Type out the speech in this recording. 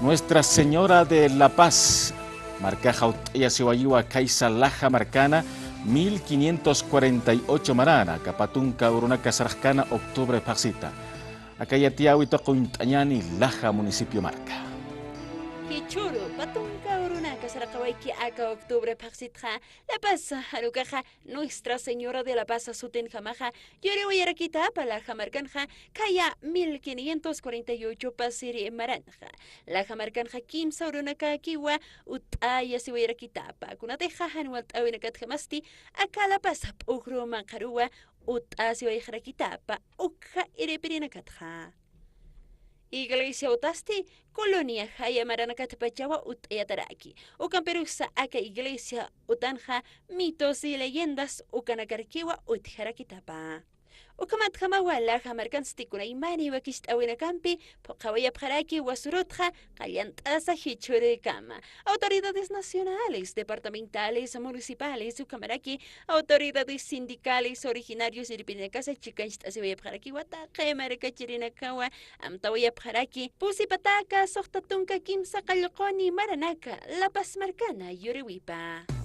Nuestra Señora de la Paz, Marcaja Utaya Siwayua Kaisa Laja Marcana, 1548 Marana, Capatunca Urunaca Sarjana, octubre Paxita. Acayatiawi Tocuintañani, Laja Municipio Marca. Kichuru, patunka urunaka sarakawaiki aka octubre paxitja, La Paz, harukaja, Nuestra Señora de la Paz suten jamaja, yoriwayarakita pala jamarcanja, kaya 1548 pasiri maranja. La jamarcanja kimsa urunaka kiwa, utaya siwayarakita pa, kunateja hanuat awinakat jamasti, aka La Paz pukru mankarua, utasiwayarakita pa, ukha iripirinakatja. Iglesia utasti, colonia haya maranacatapachawa utayataraki. Ukan perusa aka iglesia utanja, mitos y leyendas ukanakarkiwa utjarakitapa. Ukamat jamawa la jamarkan stikuna imani wakist awina campi, pokawaya paraki wasurutja, callantaza hichore kama. Autoridades nacionales, departamentales, municipales, ukamaraki, autoridades sindicales, originarios y pinacasa chicansta se vaya paraki wataka, marika chirinakawa, amtawaya paraki, pusi pataka, sohtatunka kimsa kalokoni maranaka, La Paz marcana, yuriwipa.